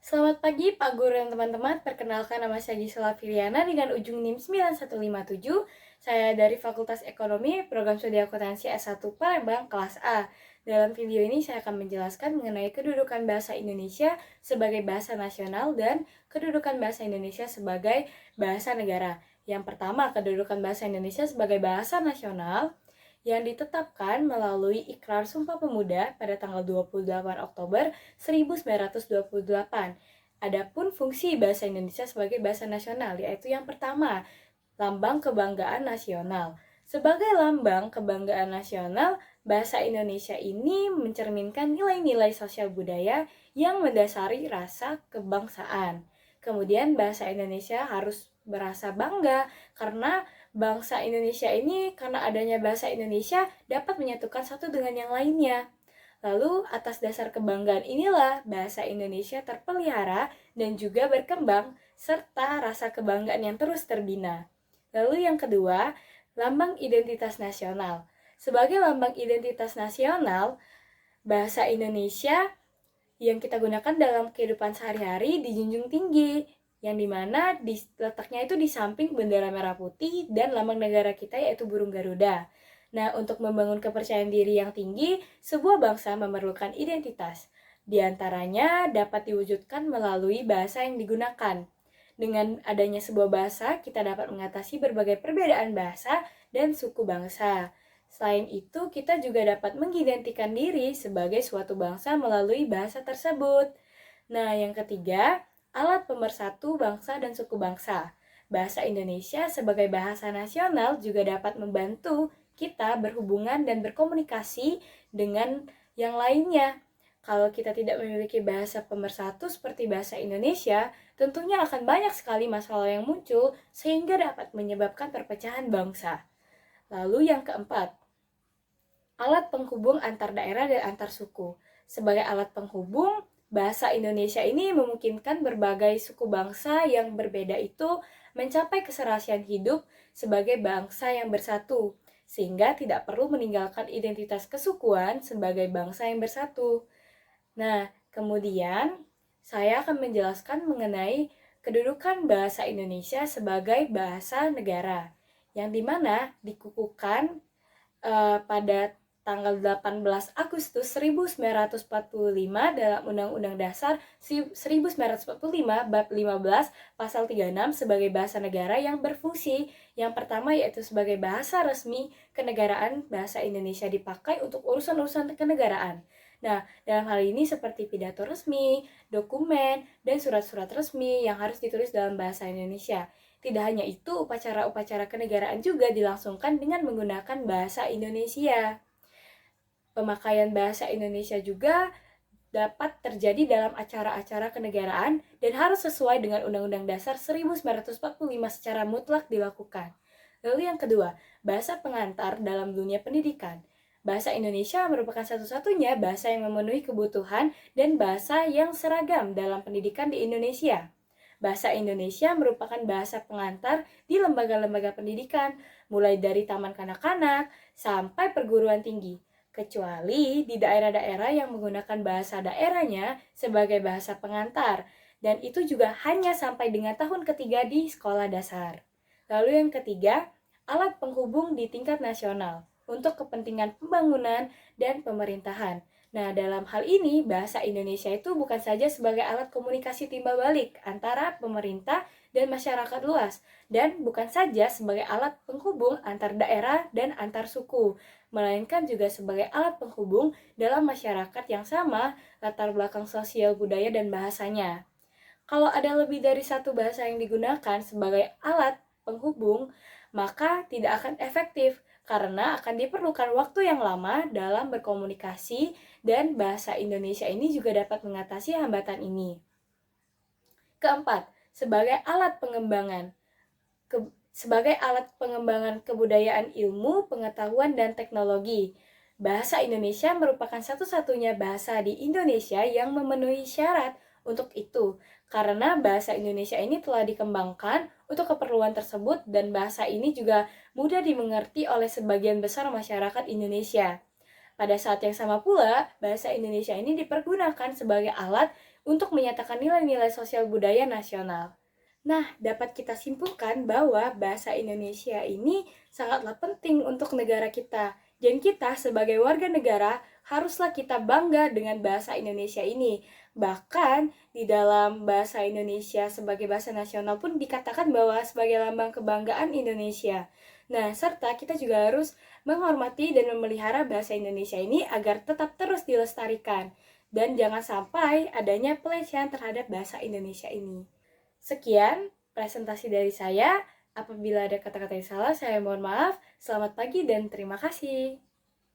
Selamat pagi Pak Guru dan teman-teman, perkenalkan nama saya Gisela Filiana dengan ujung NIM 9157. Saya dari Fakultas Ekonomi, Program Studi Akuntansi S1 Palembang, kelas A. Dalam video ini saya akan menjelaskan mengenai kedudukan bahasa Indonesia sebagai bahasa nasional dan kedudukan bahasa Indonesia sebagai bahasa negara. Yang pertama, kedudukan bahasa Indonesia sebagai bahasa nasional yang ditetapkan melalui Ikrar Sumpah Pemuda pada tanggal 28 Oktober 1928. Adapun fungsi bahasa Indonesia sebagai bahasa nasional yaitu yang pertama, lambang kebanggaan nasional. Sebagai lambang kebanggaan nasional, bahasa Indonesia ini mencerminkan nilai-nilai sosial budaya yang mendasari rasa kebangsaan. Kemudian bahasa Indonesia harus berasa bangga karena bangsa Indonesia ini, karena adanya bahasa Indonesia dapat menyatukan satu dengan yang lainnya. Lalu atas dasar kebanggaan inilah bahasa Indonesia terpelihara dan juga berkembang serta rasa kebanggaan yang terus terbina. Lalu yang kedua, lambang identitas nasional. Sebagai lambang identitas nasional, bahasa Indonesia yang kita gunakan dalam kehidupan sehari-hari dijunjung tinggi, yang dimana letaknya itu di samping bendera merah putih dan lambang negara kita yaitu burung Garuda. Nah, untuk membangun kepercayaan diri yang tinggi, sebuah bangsa memerlukan identitas. Di antaranya dapat diwujudkan melalui bahasa yang digunakan. Dengan adanya sebuah bahasa, kita dapat mengatasi berbagai perbedaan bahasa dan suku bangsa. Selain itu, kita juga dapat mengidentikan diri sebagai suatu bangsa melalui bahasa tersebut. Nah, yang ketiga, alat pemersatu bangsa dan suku bangsa. Bahasa Indonesia sebagai bahasa nasional juga dapat membantu kita berhubungan dan berkomunikasi dengan yang lainnya. Kalau kita tidak memiliki bahasa pemersatu seperti bahasa Indonesia, tentunya akan banyak sekali masalah yang muncul sehingga dapat menyebabkan perpecahan bangsa. Lalu yang keempat, alat penghubung antar daerah dan antar suku. Sebagai alat penghubung, bahasa Indonesia ini memungkinkan berbagai suku bangsa yang berbeda itu mencapai keserasian hidup sebagai bangsa yang bersatu, sehingga tidak perlu meninggalkan identitas kesukuan sebagai bangsa yang bersatu. Nah, kemudian saya akan menjelaskan mengenai kedudukan bahasa Indonesia sebagai bahasa negara, yang dimana dikukuhkan pada tanggal 18 Agustus 1945 dalam Undang-Undang Dasar 1945 Bab 15 Pasal 36 sebagai bahasa negara yang berfungsi. Yang pertama yaitu sebagai bahasa resmi kenegaraan, bahasa Indonesia dipakai untuk urusan-urusan kenegaraan. Nah, dalam hal ini seperti pidato resmi, dokumen, dan surat-surat resmi yang harus ditulis dalam bahasa Indonesia. Tidak hanya itu, upacara-upacara kenegaraan juga dilangsungkan dengan menggunakan bahasa Indonesia. Pemakaian bahasa Indonesia juga dapat terjadi dalam acara-acara kenegaraan dan harus sesuai dengan Undang-Undang Dasar 1945 secara mutlak dilakukan. Lalu yang kedua, bahasa pengantar dalam dunia pendidikan. Bahasa Indonesia merupakan satu-satunya bahasa yang memenuhi kebutuhan dan bahasa yang seragam dalam pendidikan di Indonesia. Bahasa Indonesia merupakan bahasa pengantar di lembaga-lembaga pendidikan, mulai dari taman kanak-kanak sampai perguruan tinggi, kecuali di daerah-daerah yang menggunakan bahasa daerahnya sebagai bahasa pengantar, dan itu juga hanya sampai dengan tahun ketiga di sekolah dasar. Lalu yang ketiga, alat penghubung di tingkat nasional untuk kepentingan pembangunan dan pemerintahan. Nah, dalam hal ini, bahasa Indonesia itu bukan saja sebagai alat komunikasi timbal balik antara pemerintah dan masyarakat luas, dan bukan saja sebagai alat penghubung antar daerah dan antar suku, melainkan juga sebagai alat penghubung dalam masyarakat yang sama latar belakang sosial, budaya, dan bahasanya. Kalau ada lebih dari satu bahasa yang digunakan sebagai alat penghubung, maka tidak akan efektif karena akan diperlukan waktu yang lama dalam berkomunikasi dan bahasa Indonesia ini juga dapat mengatasi hambatan ini. Keempat, sebagai alat pengembangan. Sebagai alat pengembangan kebudayaan ilmu, pengetahuan, dan teknologi. Bahasa Indonesia merupakan satu-satunya bahasa di Indonesia yang memenuhi syarat untuk itu, karena bahasa Indonesia ini telah dikembangkan untuk keperluan tersebut dan bahasa ini juga mudah dimengerti oleh sebagian besar masyarakat Indonesia. Pada saat yang sama pula, bahasa Indonesia ini dipergunakan sebagai alat untuk menyatakan nilai-nilai sosial budaya nasional. Nah, dapat kita simpulkan bahwa bahasa Indonesia ini sangatlah penting untuk negara kita. Dan kita sebagai warga negara haruslah kita bangga dengan bahasa Indonesia ini. Bahkan di dalam bahasa Indonesia sebagai bahasa nasional pun dikatakan bahwa sebagai lambang kebanggaan Indonesia. Nah, serta kita juga harus menghormati dan memelihara bahasa Indonesia ini agar tetap terus dilestarikan. Dan jangan sampai adanya pelecehan terhadap bahasa Indonesia ini. Sekian presentasi dari saya. Apabila ada kata-kata yang salah, saya mohon maaf. Selamat pagi dan terima kasih.